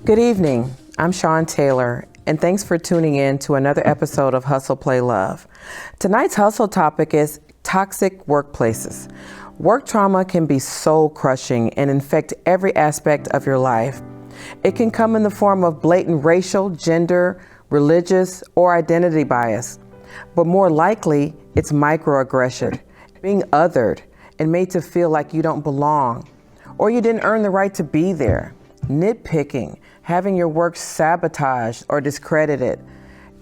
Good evening. I'm Sean Taylor, and thanks for tuning in to another episode of Hustle.Play.Love. Tonight's hustle topic is toxic workplaces. Work trauma can be soul-crushing and infect every aspect of your life. It can come in the form of blatant racial, gender, religious, or identity bias. But more likely, it's microaggression, being othered and made to feel like you don't belong, or you didn't earn the right to be there. Nitpicking, having your work sabotaged or discredited,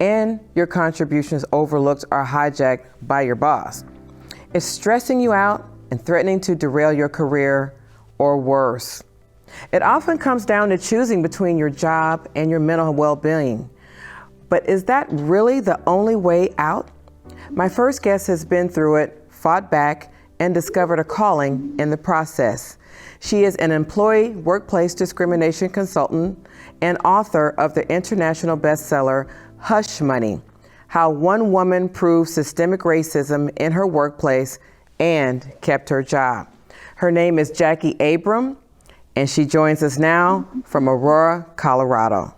and your contributions overlooked or hijacked by your boss. It's stressing you out and threatening to derail your career, or worse. It often comes down to choosing between your job and your mental well-being. But is that really the only way out? My first guest has been through it, fought back, and discovered a calling in the process. She is an employee workplace discrimination consultant and author of the international bestseller, Hush Money: How One Woman Proved Systemic Racism in Her Workplace and Kept Her Job. Her name is Jacquie Abram, and she joins us now from Aurora, Colorado.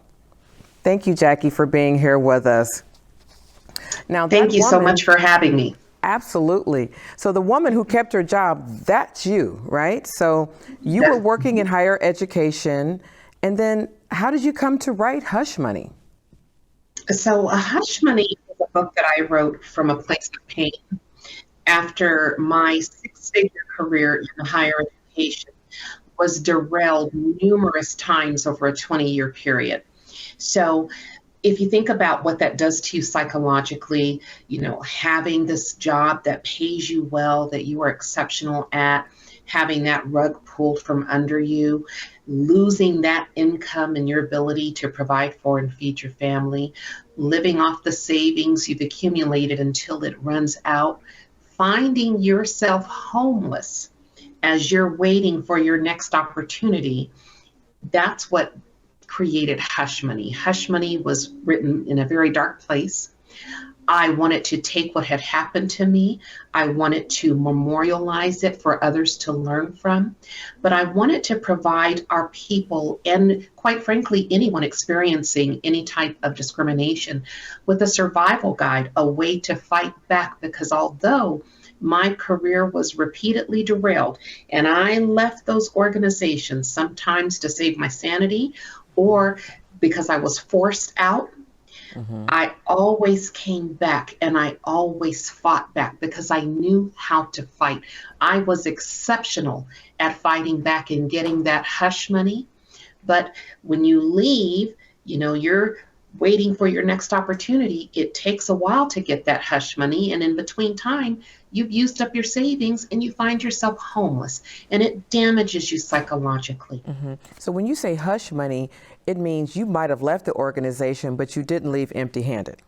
Thank you, Jacquie, for being here with us. Now, thank you so much for having me. Absolutely. So the woman who kept her job, that's you, right? So you were working in higher education, and then how did you come to write Hush Money? So Hush Money is a book that I wrote from a place of pain after my six-figure career in higher education was derailed numerous times over a 20-year period. So if you think about what that does to you psychologically, having this job that pays you well, that you are exceptional at, having that rug pulled from under you, losing that income and your ability to provide for and feed your family, living off the savings you've accumulated until it runs out, finding yourself homeless as you're waiting for your next opportunity, that's what created Hush Money. Hush Money was written in a very dark place. I wanted to take what had happened to me. I wanted to memorialize it for others to learn from. But I wanted to provide our people, and quite frankly, anyone experiencing any type of discrimination, with a survival guide, a way to fight back. Because although my career was repeatedly derailed, and I left those organizations sometimes to save my sanity or because I was forced out, I always came back and I always fought back because I knew how to fight. I was exceptional at fighting back and getting that hush money. But when you leave, you're waiting for your next opportunity. It takes a while to get that hush money. And in between time, you've used up your savings and you find yourself homeless, and it damages you psychologically. So when you say hush money, it means you might have left the organization, but you didn't leave empty-handed.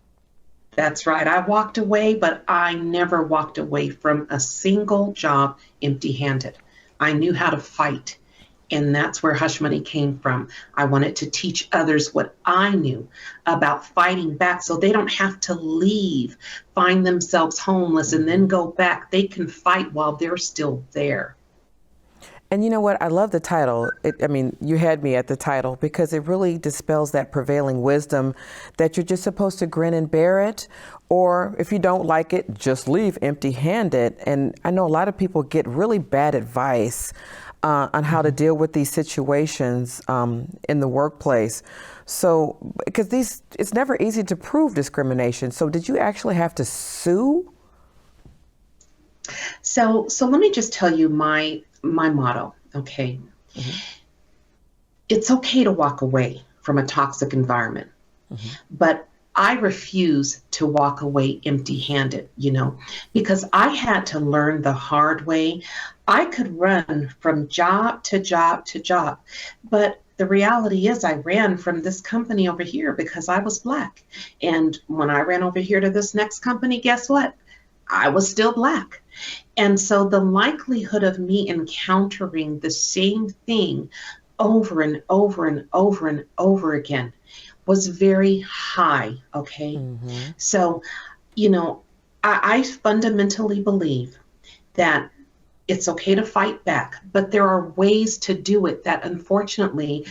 That's right. I walked away, but I never walked away from a single job empty-handed. I knew how to fight. And that's where Hush Money came from. I wanted to teach others what I knew about fighting back so they don't have to leave, find themselves homeless, and then go back. They can fight while they're still there. And you know what? I love the title. You had me at the title because it really dispels that prevailing wisdom that you're just supposed to grin and bear it, or if you don't like it, just leave empty-handed. And I know a lot of people get really bad advice on how to deal with these situations in the workplace. So, because it's never easy to prove discrimination. So did you actually have to sue? So let me just tell you my motto, okay? It's okay to walk away from a toxic environment, but I refuse to walk away empty-handed, because I had to learn the hard way. I could run from job to job to job, but the reality is I ran from this company over here because I was Black. And when I ran over here to this next company, guess what? I was still Black. And so the likelihood of me encountering the same thing over and over and over and over again was very high, okay? So, I fundamentally believe that It's okay to fight back, but there are ways to do it that unfortunately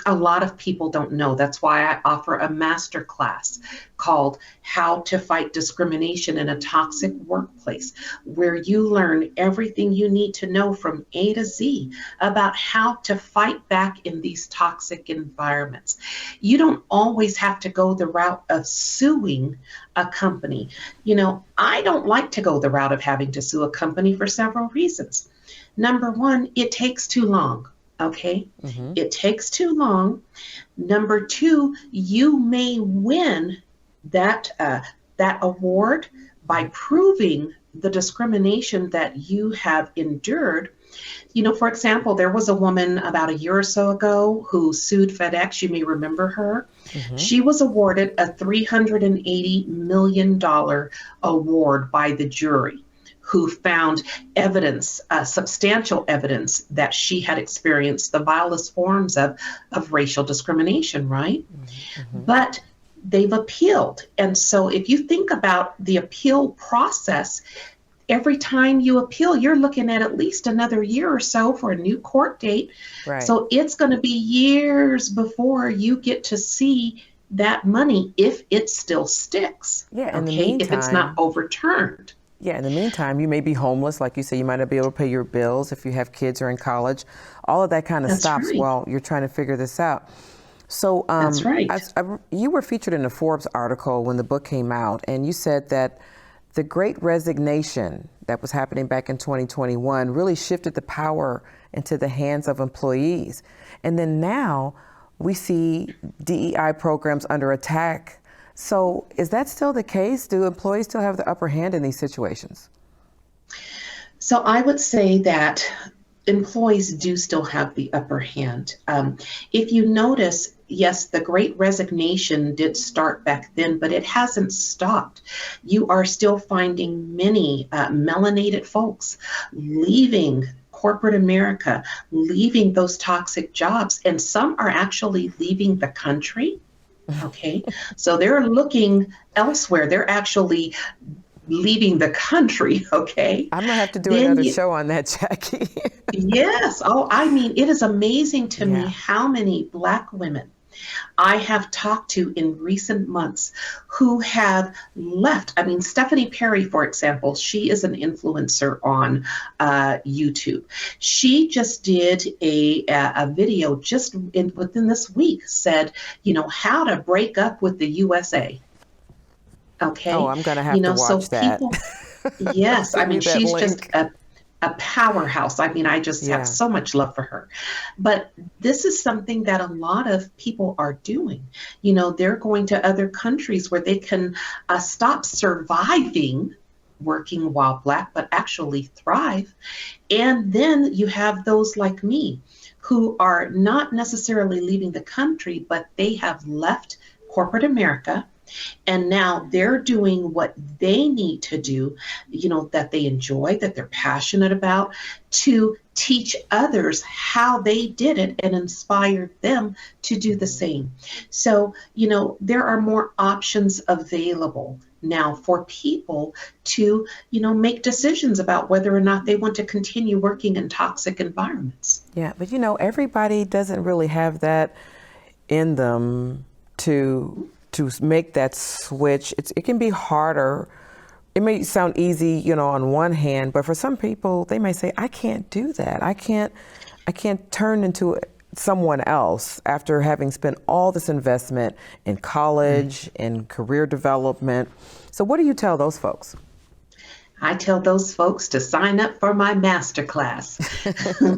a lot of people don't know. That's why I offer a master class called How to Fight Discrimination in a Toxic Workplace, where you learn everything you need to know from A to Z about how to fight back in these toxic environments. You don't always have to go the route of suing a company. I don't like to go the route of having to sue a company for several reasons. Number one, it takes too long. Okay, It takes too long. Number two, you may win that award by proving the discrimination that you have endured. For example, there was a woman about a year or so ago who sued FedEx. You may remember her. She was awarded a $380 million award by the jury, who found evidence, substantial evidence, that she had experienced the vilest forms of racial discrimination, right? But they've appealed. And so if you think about the appeal process, every time you appeal, you're looking at least another year or so for a new court date. Right. So it's going to be years before you get to see that money, if it still sticks. Yeah, in the okay, if it's not meantime- overturned. Yeah, in the meantime, you may be homeless. Like you say, you might not be able to pay your bills if you have kids or in college. All of that kind of That's stops right. while you're trying to figure this out. So That's right. You were featured in a Forbes article when the book came out, and you said that the Great Resignation that was happening back in 2021 really shifted the power into the hands of employees. And then now we see DEI programs under attack. So is that still the case? Do employees still have the upper hand in these situations? So I would say that employees do still have the upper hand. If you notice, yes, the Great Resignation did start back then, but it hasn't stopped. You are still finding many melanated folks leaving corporate America, leaving those toxic jobs, and some are actually leaving the country. Okay, so they're looking elsewhere. They're actually leaving the country. Okay, I'm gonna have to do another show on that, Jacquie. Yes. Oh, I mean, it is amazing to me Yeah. how many Black women I have talked to in recent months who have left. I mean, Stephanie Perry, for example, she is an influencer on YouTube. She just did a video just within this week, said, how to break up with the USA. Okay. Oh, I'm gonna have to watch that. People, yes, I Send me mean, that she's link. just a powerhouse. I mean, I just Yeah. have so much love for her. But this is something that a lot of people are doing. They're going to other countries where they can stop surviving working while Black, but actually thrive. And then you have those like me who are not necessarily leaving the country, but they have left corporate America. And now they're doing what they need to do, that they enjoy, that they're passionate about, to teach others how they did it and inspire them to do the same. So, there are more options available now for people to, make decisions about whether or not they want to continue working in toxic environments. Yeah, but everybody doesn't really have that in them to make that switch. It can be harder. It may sound easy, on one hand, but for some people, they may say, I can't do that. I can't turn into someone else after having spent all this investment in college and career development. So what do you tell those folks? I tell those folks to sign up for my masterclass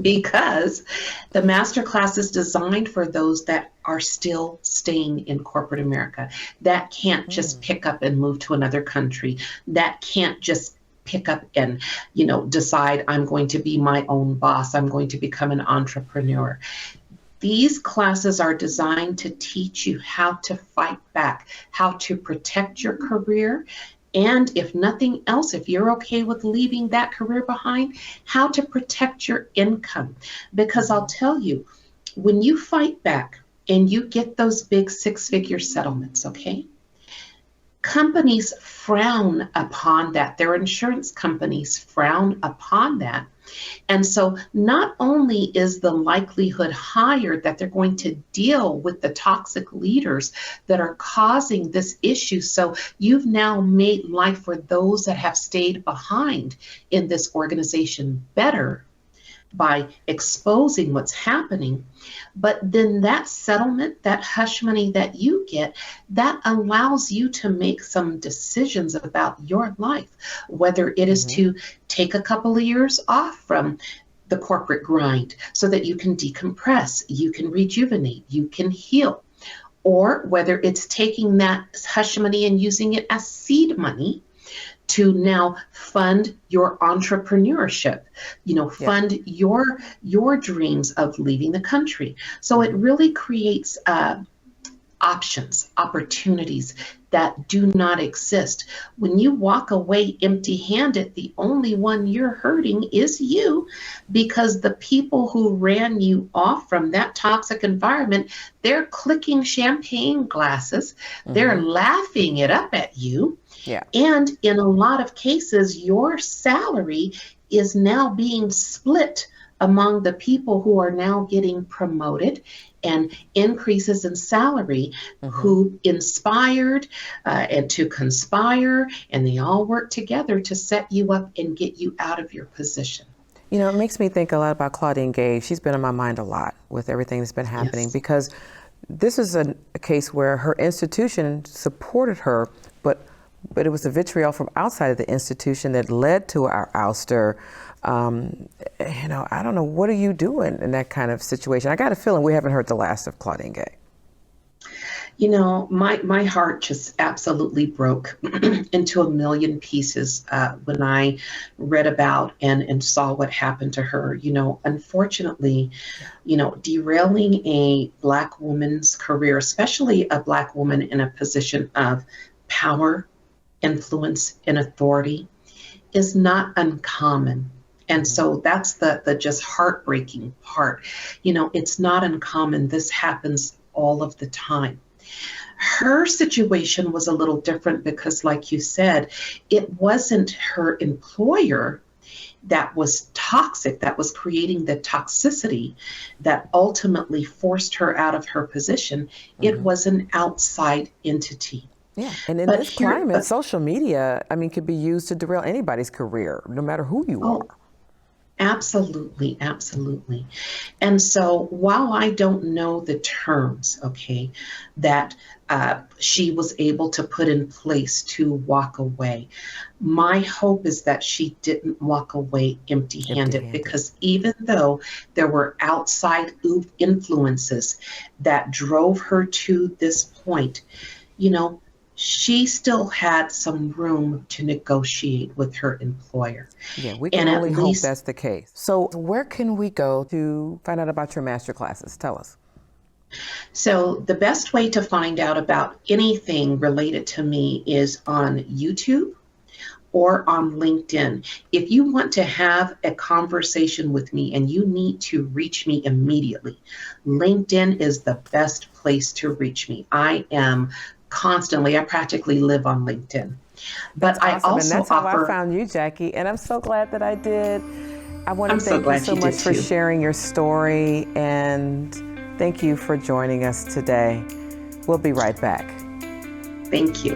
because the masterclass is designed for those that are still staying in corporate America, that can't just pick up and move to another country, that can't just pick up and, decide I'm going to be my own boss, I'm going to become an entrepreneur. These classes are designed to teach you how to fight back, how to protect your career, and if nothing else, if you're okay with leaving that career behind, how to protect your income. Because I'll tell you, when you fight back and you get those big 6-figure settlements, okay, companies frown upon that. Their insurance companies frown upon that. And so not only is the likelihood higher that they're going to deal with the toxic leaders that are causing this issue, so you've now made life for those that have stayed behind in this organization better by exposing what's happening. But then that settlement, that hush money that you get, that allows you to make some decisions about your life, whether it is to take a couple of years off from the corporate grind so that you can decompress, you can rejuvenate, you can heal, or whether it's taking that hush money and using it as seed money to now fund your entrepreneurship, fund your dreams of leaving the country. So it really creates opportunities that do not exist. When you walk away empty-handed, the only one you're hurting is you, because the people who ran you off from that toxic environment, they're clicking champagne glasses, they're laughing it up at you. Yeah. And in a lot of cases, your salary is now being split among the people who are now getting promoted and increases in salary, who inspired and to conspire, and they all work together to set you up and get you out of your position. You know, it makes me think a lot about Claudine Gay. She's been on my mind a lot with everything that's been happening, because this is a case where her institution supported her, but it was the vitriol from outside of the institution that led to our ouster. I don't know, what are you doing in that kind of situation? I got a feeling we haven't heard the last of Claudine Gay. My heart just absolutely broke into a million pieces when I read about and saw what happened to her. Unfortunately, derailing a Black woman's career, especially a Black woman in a position of power, influence, and authority, is not uncommon. And so that's the just heartbreaking part. It's not uncommon. This happens all of the time. Her situation was a little different because, like you said, it wasn't her employer that was toxic, that was creating the toxicity that ultimately forced her out of her position. It was an outside entity. Yeah, and in this climate, social media, could be used to derail anybody's career, no matter who you are. Absolutely, absolutely. And so while I don't know the terms, that she was able to put in place to walk away, my hope is that she didn't walk away empty-handed, because even though there were outside influences that drove her to this point, she still had some room to negotiate with her employer. Yeah, we can only hope that's the case. So where can we go to find out about your master classes? Tell us. So the best way to find out about anything related to me is on YouTube or on LinkedIn. If you want to have a conversation with me and you need to reach me immediately, LinkedIn is the best place to reach me. I practically live on LinkedIn. But that's awesome. I also and that's how I found you, Jacquie, and I'm so glad that I did. I want to thank you so much for sharing your story, and thank you for joining us today. We'll be right back. Thank you.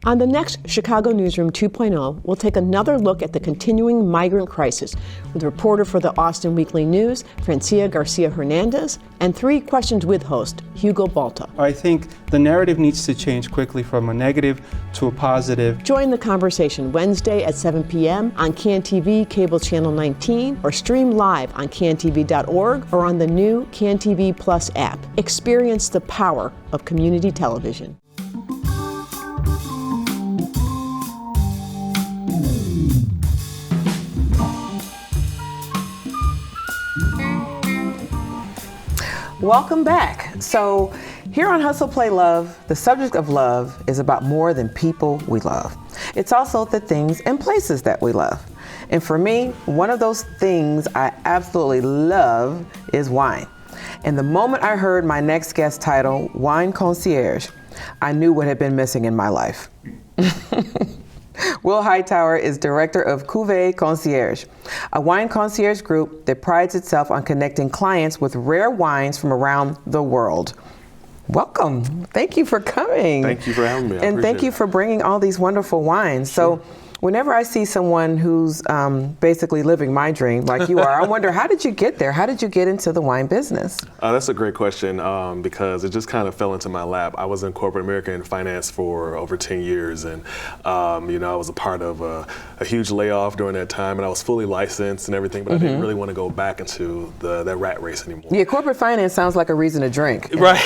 On the next Chicago Newsroom 2.0, we'll take another look at the continuing migrant crisis with reporter for the Austin Weekly News, Francia Garcia-Hernandez, and 3 Questions with host, Hugo Balta. I think the narrative needs to change quickly from a negative to a positive. Join the conversation Wednesday at 7 p.m. on CanTV Cable Channel 19, or stream live on cantv.org or on the new CanTV Plus app. Experience the power of community television. Welcome back. So here on Hustle.Play.Love, the subject of love is about more than people we love. It's also the things and places that we love. And for me, one of those things I absolutely love is wine. And the moment I heard my next guest title, Wine Concierge, I knew what had been missing in my life. Will Hightower is director of Cuvee Concierge, a wine concierge group that prides itself on connecting clients with rare wines from around the world. Welcome. Thank you for coming. Thank you for having me. And thank you for bringing all these wonderful wines. Sure. So whenever I see someone who's basically living my dream like you are, I wonder, how did you get there? How did you get into the wine business? That's a great question because it just kind of fell into my lap. I was in corporate America in finance for over 10 years, and I was a part of a huge layoff during that time, and I was fully licensed and everything, but I didn't really want to go back into that rat race anymore. Yeah, corporate finance sounds like a reason to drink. Right.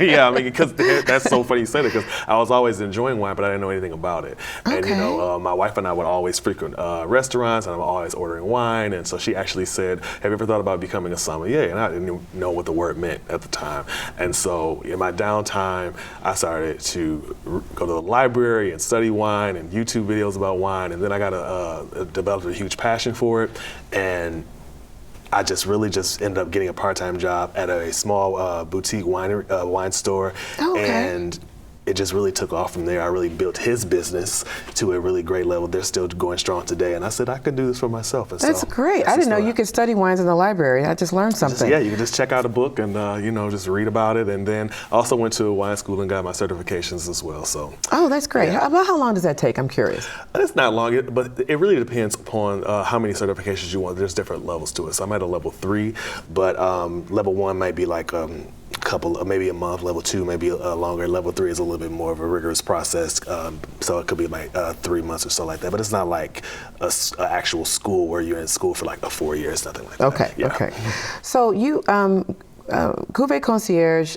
Yeah, I mean, because that's so funny you said it, because I was always enjoying wine, but I didn't know anything about it. Okay. And my wife and I would always frequent restaurants, and I'm always ordering wine. And so she actually said, "Have you ever thought about becoming a sommelier?" And I didn't even know what the word meant at the time. And so in my downtime, I started to go to the library and study wine and YouTube videos about wine. And then I developed a huge passion for it. And I just ended up getting a part-time job at a small boutique wine store. Oh, okay. And it just really took off from there. I really built his business to a really great level. They're still going strong today. And I said, I could do this for myself. And That's great. I didn't know you could study wines in the library. I just learned something. You can just check out a book and, just read about it. And then I also went to a wine school and got my certifications as well. So. Oh, that's great. Yeah. About how long does that take? I'm curious. It's not long, but it really depends upon how many certifications you want. There's different levels to it. So I'm at a level 3, but level 1 might be like couple, maybe a month. Level 2 maybe longer. Level 3 is a little bit more of a rigorous process, so it could be like 3 months or so like that. But it's not like a actual school where you're in school for like 4 years, nothing like that. Okay. Yeah. Okay. So you, Cuvee Concierge,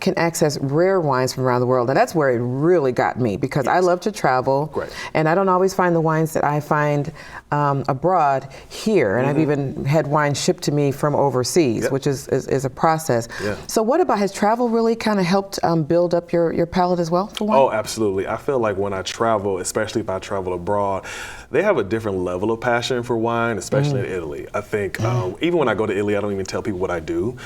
can access rare wines from around the world, and that's where it really got me, because I love to travel. Great. And I don't always find the wines that I find abroad here, and I've even had wine shipped to me from overseas, which is a process. Yeah. So what about, has travel really kind of helped build up your palate as well for wine? Oh, absolutely. I feel like when I travel, especially if I travel abroad, they have a different level of passion for wine, especially in Italy. I think even when I go to Italy, I don't even tell people what I do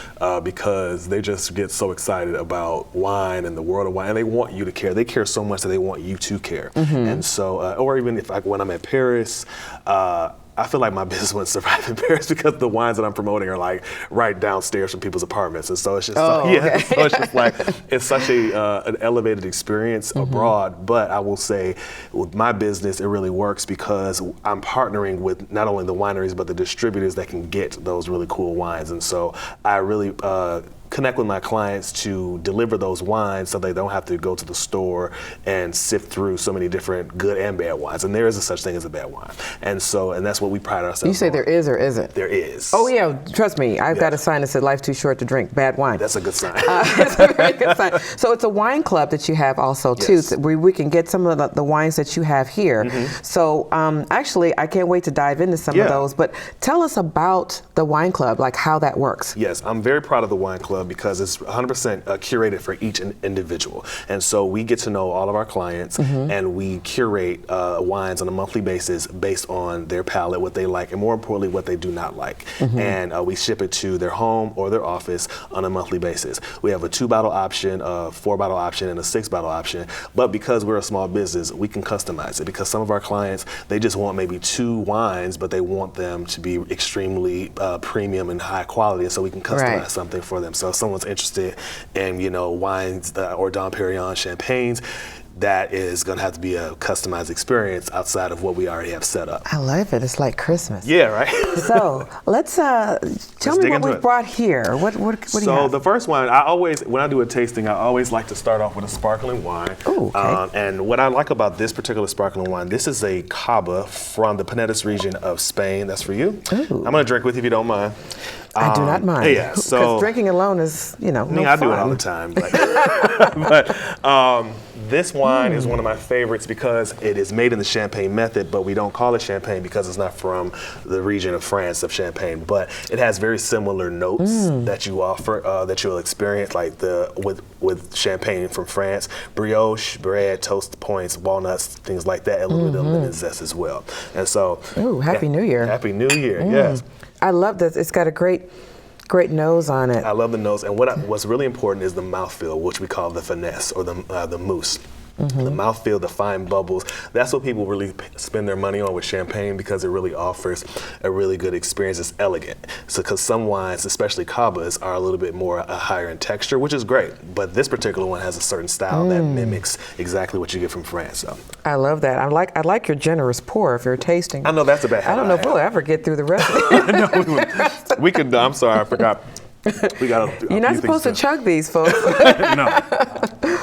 because they just get so excited about wine and the world of wine, and they want you to care. They care so much that they want you to care. And so, or even when I'm at Paris, I feel like my business wouldn't survive in Paris because the wines that I'm promoting are like right downstairs from people's apartments, and so it's just so it's just like it's such an elevated experience abroad. But I will say, with my business, it really works because I'm partnering with not only the wineries but the distributors that can get those really cool wines, and so I really connect with my clients to deliver those wines so they don't have to go to the store and sift through so many different good and bad wines. And there is a such thing as a bad wine. And that's what we pride ourselves on. You say there is or isn't? There is. Oh yeah, trust me, I've got a sign that said life's too short to drink bad wine. That's a good sign. It's a very good sign. So it's a wine club that you have also too, Yes. so we can get some of the wines that you have here. So actually, I can't wait to dive into some of those, but tell us about the wine club, like how that works. Yes, I'm very proud of the wine club because it's 100% curated for each individual. And so we get to know all of our clients and we curate wines on a monthly basis based on their palate, what they like, and more importantly, what they do not like. And we ship it to their home or their office on a monthly basis. We have a 2-bottle option, a 4-bottle option, and a 6-bottle option. But because we're a small business, we can customize it because some of our clients, they just want maybe 2 wines, but they want them to be extremely premium and high quality. And so we can customize something for them. So if someone's interested in, wines or Dom Perignon champagnes, that is going to have to be a customized experience outside of what we already have set up. I love it. It's like Christmas. Yeah, right? So let's tell me what we've brought here. What do you have? So the first wine, when I do a tasting, I always like to start off with a sparkling wine. Ooh, okay. And what I like about this particular sparkling wine, this is a Cava from the Penedas region of Spain. That's for you. Ooh. I'm going to drink with you if you don't mind. I do not mind. Yeah, so because drinking alone is, no I fun. do it all the time. But But this wine is one of my favorites because it is made in the Champagne method, but we don't call it Champagne because it's not from the region of France of Champagne. But it has very similar notes that you offer, that you'll experience, like with Champagne from France, brioche, bread, toast points, walnuts, things like that, and a little bit of lemon zest as well. And so, ooh, Happy New Year! Happy New Year! Yes, I love this. It's got a great nose on it. I love the nose, and what's really important is the mouthfeel, which we call the finesse or the mousse. The mouthfeel, the fine bubbles. That's what people really spend their money on with Champagne because it really offers a really good experience. It's elegant. So, because some wines, especially Cabas, are a little bit more higher in texture, which is great. But this particular one has a certain style that mimics exactly what you get from France. So. I love that. I like your generous pour if you're tasting. I know that's a bad habit. I don't know if we'll ever get through the rest of it. We could. I'm sorry, I forgot. We got You're not supposed to chug these, folks. No,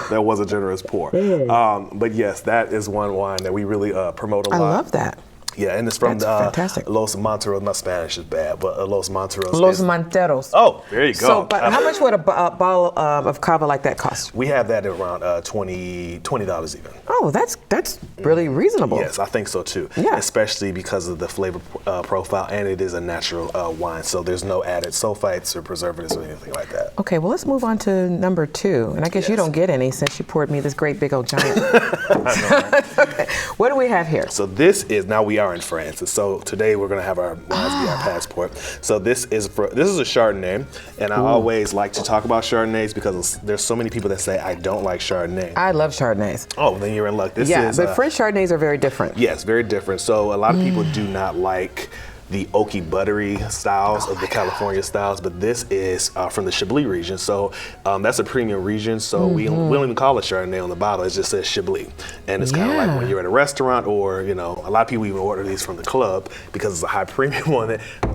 that was a generous pour. But yes, that is one wine that we really promote a lot. I love that. Yeah, and it's from fantastic. Los Monteros. My Spanish is bad, but Los Monteros. Los Monteros. Oh, there you go. So, but how much would a bottle of Cava like that cost? We have that at around $20 even. Oh, that's really reasonable. Yes, I think so too. Yeah. Especially because of the flavor profile, and it is a natural wine, so there's no added sulfites or preservatives or anything like that. Okay, well, let's move on to number 2. And I guess you don't get any since you poured me this great big old giant. I know, right? Okay. What do we have here? So this is, now we are in France, and so today we're going to have our wines be our passport. So this is a Chardonnay, and I always like to talk about Chardonnays because there's so many people that say I don't like Chardonnay. I love Chardonnays. Oh, then you're in luck. This is, but French Chardonnays are very different. Yes, very different. So a lot of people do not like the oaky, buttery styles of the California styles, but this is from the Chablis region. So that's a premium region. So we don't even call it Chardonnay on the bottle. It just says Chablis. And it's kind of like when you're at a restaurant, or a lot of people even order these from the club because it's a high premium one.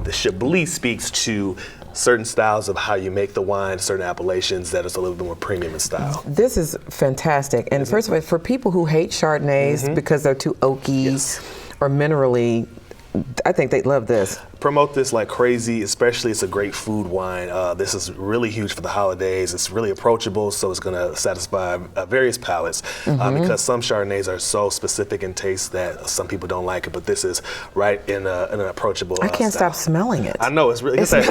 The Chablis speaks to certain styles of how you make the wine, certain appellations that is a little bit more premium in style. This is fantastic. And first of all, for people who hate Chardonnays because they're too oaky or minerally, I think they'd love this. Promote this like crazy, especially it's a great food wine. This is really huge for the holidays. It's really approachable, so it's gonna satisfy various palates because some Chardonnays are so specific in taste that some people don't like it, but this is right in an approachable I can't style. stop smelling it. I know, it's really so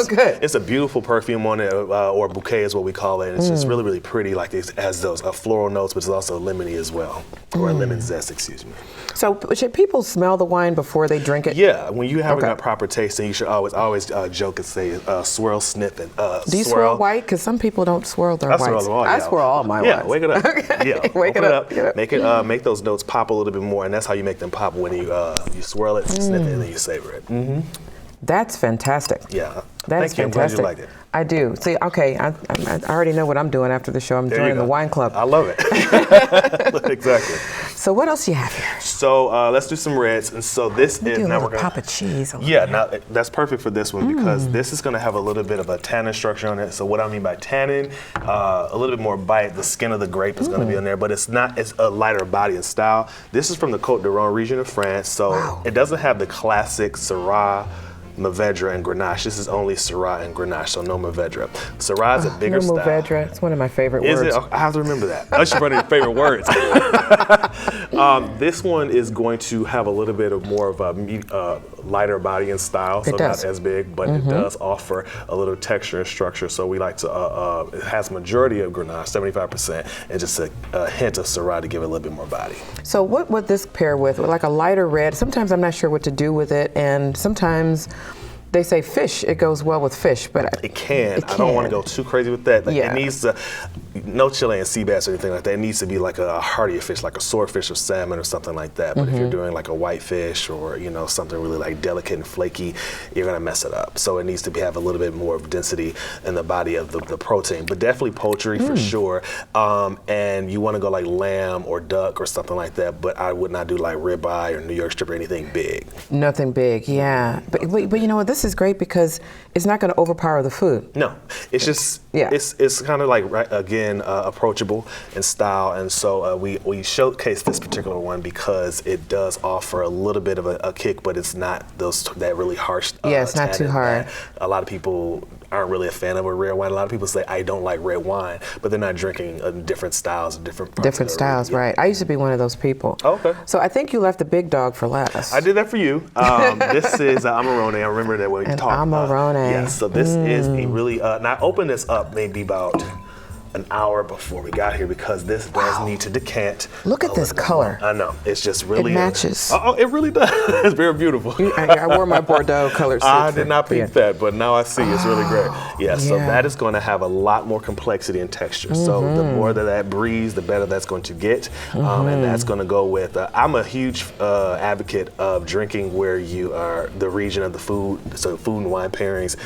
good. It's a beautiful perfume on it, or bouquet is what we call it. It's just really, really pretty. Like it has those floral notes, but it's also lemony as well, or lemon zest, excuse me. So should people smell the wine before they drink it? Yeah, when you haven't got proper tasting, you should always joke and say swirl, sniff, and Do you swirl white? Because some people don't swirl their whites. I swirl all my whites. Yeah, wake it up. Okay. Yeah, wake it up. Make those notes pop a little bit more, and that's how you make them pop when you swirl it, sniff it, and then you savor it. That's fantastic. Yeah. That is Thank you. fantastic. I'm glad you liked it. I do. See, okay, I already know what I'm doing after the show. I'm joining the wine club. I love it. Exactly. So what else do you have here? So let's do some reds. And so this is now we're gonna pop of cheese. Yeah, now that's perfect for this one because this is going to have a little bit of a tannin structure on it. So what I mean by tannin, a little bit more bite. The skin of the grape is going to be on there, but it's a lighter body and style. This is from the Côte d'Or region of France, so it doesn't have the classic Syrah, Mourvedre, and Grenache. This is only Syrah and Grenache, so no Mourvedre. Syrah is a bigger style. Mourvedre, it's one of my favorite words. Is it? I have to remember that. That's one of your favorite words. This one is going to have a little bit of more of a lighter body and style, so not as big, but it does offer a little texture and structure. So we like to, it has majority of Grenache, 75%, and just a hint of Syrah to give it a little bit more body. So what would this pair with? Like a lighter red? Sometimes I'm not sure what to do with it, and sometimes they say fish, it goes well with fish, but it can. I don't want to go too crazy with that. Like, yeah. It needs to, no Chilean sea bass or anything like that. It needs to be like a heartier fish, like a swordfish or salmon or something like that. But if you're doing like a white fish or something really like delicate and flaky, you're gonna mess it up. So it needs to have a little bit more of density in the body of the protein. But definitely poultry for sure. And you want to go like lamb or duck or something like that. But I would not do like ribeye or New York strip or anything big. Nothing big, yeah. But you know what? This is great because it's not going to overpower the food. No, it's just it's kind of like approachable in style, and so we showcase this particular one because it does offer a little bit of a kick, but it's not that really harsh. Yeah, it's not too hard. A lot of people aren't really a fan of a red wine. A lot of people say I don't like red wine, but they're not drinking different styles, different styles, right? I used to be one of those people. Okay. So I think you left the big dog for last. I did that for you. This is Amarone. I remember that when we talked. Amarone. Yes. So this is a really. And I opened this up maybe about an hour before we got here because this does need to decant. Look at this color. I know. It's just really. It matches. It really does. It's very beautiful. I wore my Bordeaux colored suit. I did not peep that, but now I see it's really great. Yeah, so yeah. that is going to have a lot more complexity and texture. So the more that breathes, the better that's going to get. And that's going to go with, I'm a huge advocate of drinking where you are the region of the food, so food and wine pairings.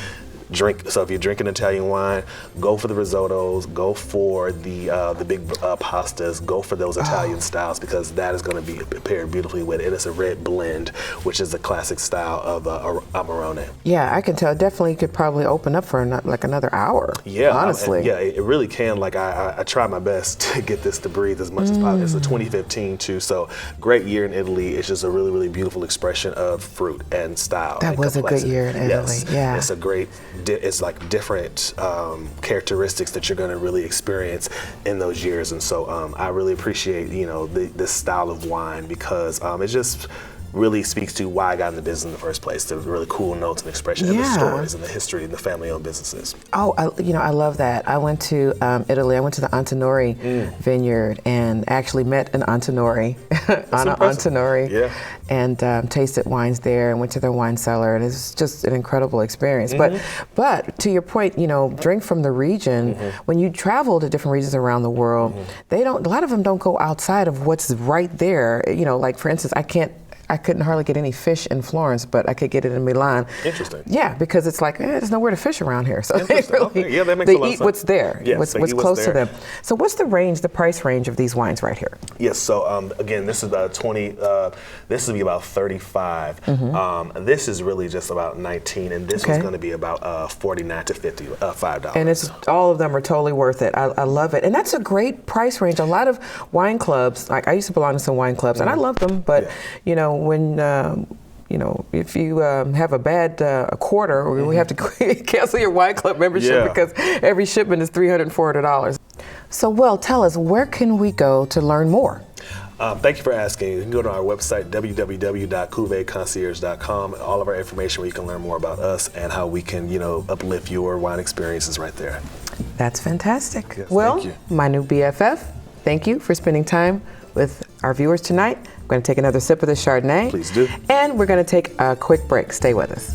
So if you're drinking Italian wine, go for the risottos, go for the big pastas, go for those Italian styles because that is going to be paired beautifully with it. It's a red blend, which is the classic style of Amarone. Yeah, I can tell. Definitely could probably open up for another hour. Yeah, honestly. Yeah, it really can. Like I try my best to get this to breathe as much as possible. It's a 2015 too, so great year in Italy. It's just a really, really beautiful expression of fruit and style. That and was complexity. a good year in Italy. Yes. Yeah, it's a great. It's like different characteristics that you're going to really experience in those years, and so I really appreciate this style of wine because it just really speaks to why I got in the business in the first place. The really cool notes and expression and the stories and the history and the family-owned businesses. Oh, I love that. I went to Italy. I went to the Antinori vineyard and actually met an Antinori, Anna Antinori, and tasted wines there and went to their wine cellar. And it's just an incredible experience. But to your point, drink from the region. When you travel to different regions around the world, a lot of them don't go outside of what's right there. Like for instance, I couldn't hardly get any fish in Florence, but I could get it in Milan. Interesting. Yeah, because it's like, there's nowhere to fish around here. So they that makes a lot of eat sense. what's there, Yes, what's close to them. So what's the price range of these wines right here? Yes, so again, this is about 20, this will be about 35. This is really just about 19, and this is going to be about 49 to $5. And all of them are totally worth it. I love it. And that's a great price range. A lot of wine clubs, like I used to belong to some wine clubs, and I love them, but when if you have a bad quarter, we have to cancel your wine club membership because every shipment is $300 and $400. So, Will, tell us, where can we go to learn more? Thank you for asking. You can go to our website, www.CuveeConcierge.com. All of our information where you can learn more about us and how we can, uplift your wine experiences right there. That's fantastic. Yes, Will, thank you. My new BFF, thank you for spending time with our viewers tonight. We're going to take another sip of this Chardonnay. Please do. And we're going to take a quick break. Stay with us.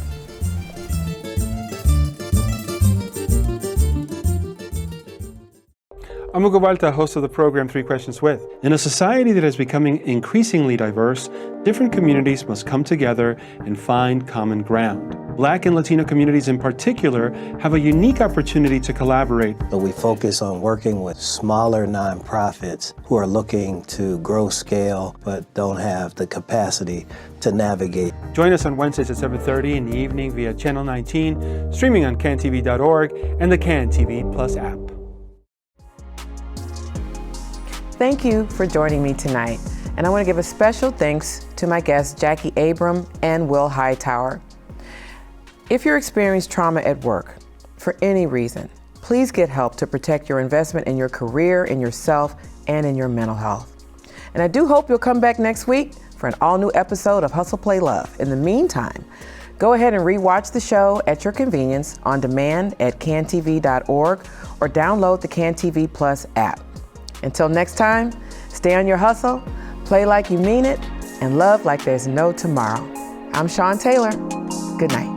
I'm Ugo Balta, host of the program 3 Questions With. In a society that is becoming increasingly diverse, different communities must come together and find common ground. Black and Latino communities in particular have a unique opportunity to collaborate. So we focus on working with smaller nonprofits who are looking to grow scale but don't have the capacity to navigate. Join us on Wednesdays at 7:30 in the evening via Channel 19, streaming on cantv.org and the CanTV Plus app. Thank you for joining me tonight. And I want to give a special thanks to my guests, Jacquie Abram and Will Hightower. If you're experiencing trauma at work, for any reason, please get help to protect your investment in your career, in yourself, and in your mental health. And I do hope you'll come back next week for an all-new episode of Hustle.Play.Love. In the meantime, go ahead and rewatch the show at your convenience on demand at cantv.org or download the CanTV Plus app. Until next time, stay on your hustle, play like you mean it, and love like there's no tomorrow. I'm Sean Taylor. Good night.